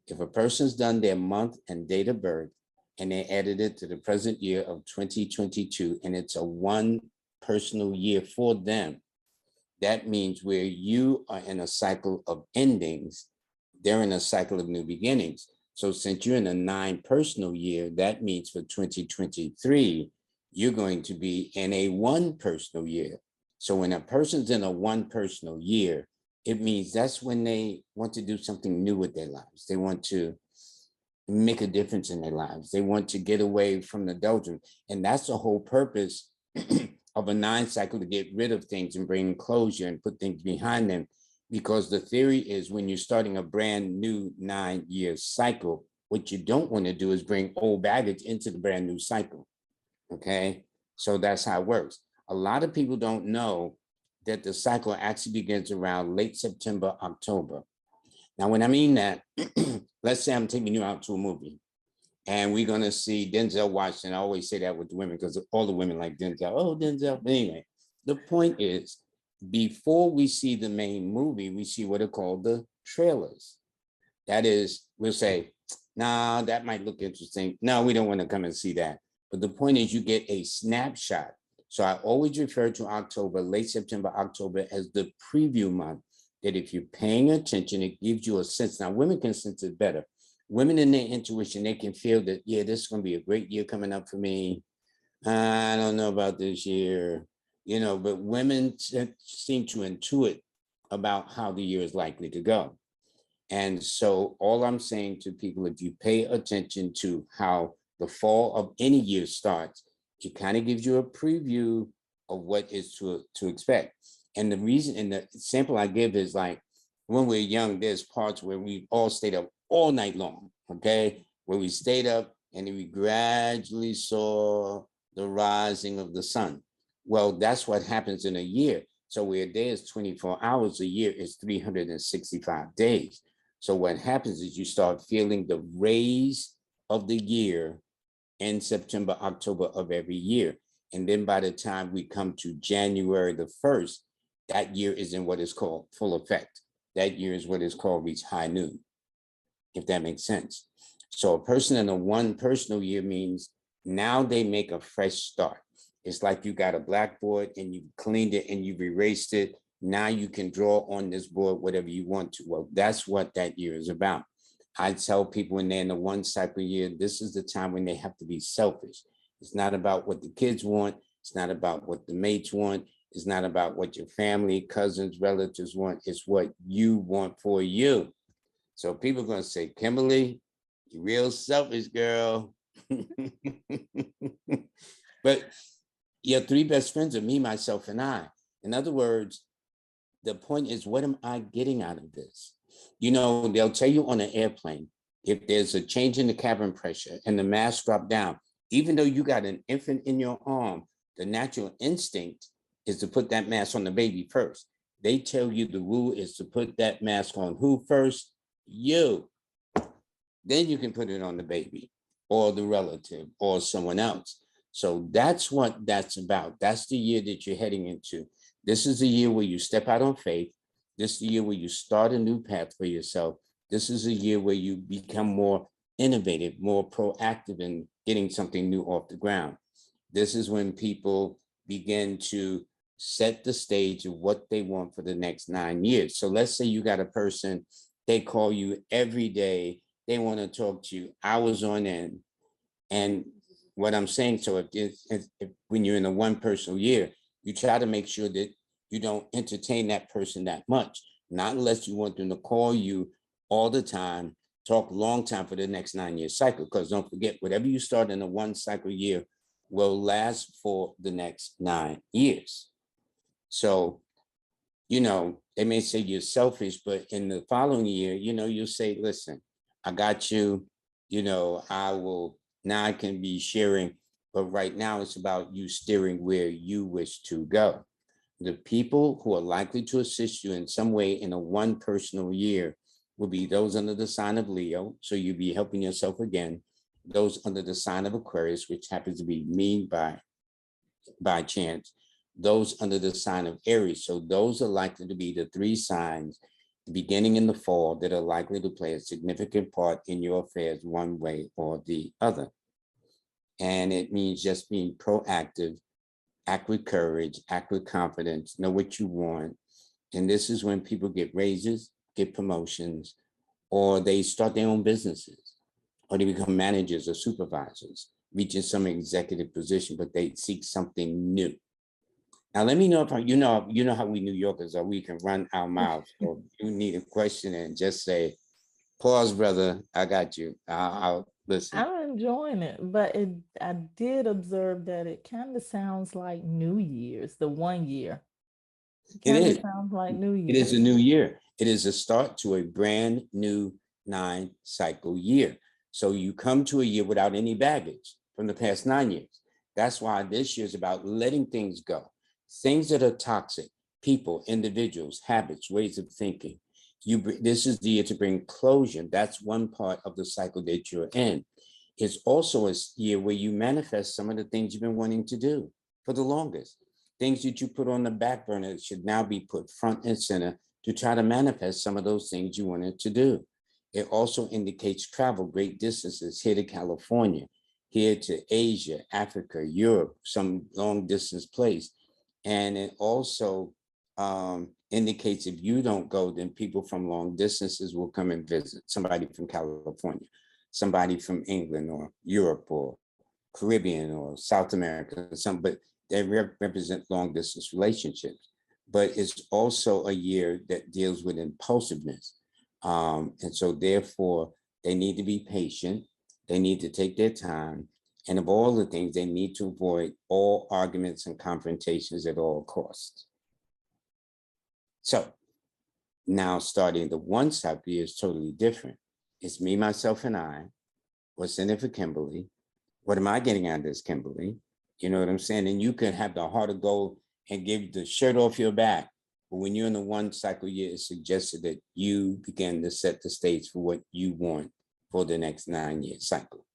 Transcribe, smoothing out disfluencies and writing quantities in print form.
If a person's done their month and date of birth and they added it to the present year of 2022, and it's a one personal year for them, that means where you are in a cycle of endings, they're in a cycle of new beginnings. So since you're in a 9 personal year, that means for 2023, you're going to be in a 1 personal year. So when a person's in a 1 personal year, it means that's when they want to do something new with their lives. They want to make a difference in their lives. They want to get away from the doldrums. And that's the whole purpose of a 9 cycle, to get rid of things and bring closure and put things behind them. Because the theory is when you're starting a brand new 9-year cycle, what you don't want to do is bring old baggage into the brand new cycle. Okay, so that's how it works. A lot of people don't know that the cycle actually begins around late September, October. Now, when I mean that, let's say I'm taking you out to a movie and we're going to see Denzel Washington. I always say that with the women because all the women like Denzel. Oh, Denzel. But anyway, the point is, before we see the main movie, we see what are called the trailers. That is, we'll say, nah, that might look interesting. No, we don't want to come and see that. But the point is you get a snapshot. So I always refer to October, late September, October as the preview month, that if you're paying attention, it gives you a sense. Now, women can sense it better. Women in their intuition, they can feel that, yeah, this is going to be a great year coming up for me. I don't know about this year, you know, but women seem to intuit about how the year is likely to go. And so all I'm saying to people, if you pay attention to how the fall of any year starts, it kind of gives you a preview of what is to expect. And the reason, and the sample I give is like, when we're young, there's parts where we all stayed up all night long, okay? Where we stayed up and we gradually saw the rising of the sun. Well, that's what happens in a year. So where a day is 24 hours, a year is 365 days. So what happens is you start feeling the rays of the year in September, October of every year. And then by the time we come to January the 1st, that year is in what is called full effect. That year is what is called reach high noon, if that makes sense. So a person in a 1 personal year means now they make a fresh start. It's like you got a blackboard and you cleaned it and you've erased it. Now you can draw on this board whatever you want to. Well, that's what that year is about. I tell people when they're in the 1 cycle year, this is the time when they have to be selfish. It's not about what the kids want. It's not about what the mates want. It's not about what your family, cousins, relatives want. It's what you want for you. So people are going to say, Kimberly, you're real selfish, girl. But your 3 best friends are me, myself, and I. In other words, the point is, what am I getting out of this? You know, they'll tell you on an airplane, if there's a change in the cabin pressure and the mask drop down, even though you got an infant in your arm, the natural instinct is to put that mask on the baby first. They tell you the rule is to put that mask on who first? You. Then you can put it on the baby or the relative or someone else. So that's what that's about. That's the year that you're heading into. This is the year where you step out on faith. This is the year where you start a new path for yourself. This is a year where you become more innovative, more proactive in getting something new off the ground. This is when people begin to set the stage of what they want for the next 9 years. So let's say you got a person, they call you every day. They want to talk to you hours on end. And what I'm saying, so if when you're in a 1 personal year, you try to make sure that you don't entertain that person that much, not unless you want them to call you all the time, talk long time for the next 9-year cycle. Because don't forget, whatever you start in a 1 cycle year will last for the next 9 years. So, you know, they may say you're selfish, but in the following year, you know, you'll say, listen, I got you, you know, I will, now I can be sharing, but right now it's about you steering where you wish to go. The people who are likely to assist you in some way in a 1 personal year will be those under the sign of Leo. So you'll be helping yourself again. Those under the sign of Aquarius, which happens to be me by chance. Those under the sign of Aries. So those are likely to be the 3 signs the beginning in the fall that are likely to play a significant part in your affairs one way or the other. And it means just being proactive, act with courage, act with confidence, know what you want. And this is when people get raises, get promotions, or they start their own businesses, or they become managers or supervisors, reaching some executive position, but they seek something new. Now, let me know if you know how we New Yorkers are. We can run our mouths. So if you need a question and just say, "Pause, brother. I got you. I'll listen." I'm enjoying it, but I did observe that it kind of sounds like New Year's, the 1 year. It It kind of is. sounds like New It is a Year's. new year. It is a start to a brand new 9-cycle year. So you come to a year without any baggage from the past 9 years. That's why this year is about letting things go. Things that are toxic, people, individuals, habits, ways of thinking. This is the year to bring closure. That's one part of the cycle that you're in. It's also a year where you manifest some of the things you've been wanting to do for the longest. Things that you put on the back burner should now be put front and center to try to manifest some of those things you wanted to do. It also indicates travel great distances here to California, here to Asia, Africa, Europe, some long distance place. And it also indicates if you don't go, then people from long distances will come and visit. Somebody from California, somebody from England or Europe or Caribbean or South America, but they represent long distance relationships. But it's also a year that deals with impulsiveness. And so therefore, they need to be patient. They need to take their time. And of all the things, they need to avoid all arguments and confrontations at all costs. So now starting the 1-cycle year is totally different. It's me, myself, and I. What's in it for Kimberly? What am I getting out of this, Kimberly? You know what I'm saying? And you can have the heart of gold and give the shirt off your back. But when you're in the 1-cycle year, it's suggested that you begin to set the stage for what you want for the next 9-year cycle.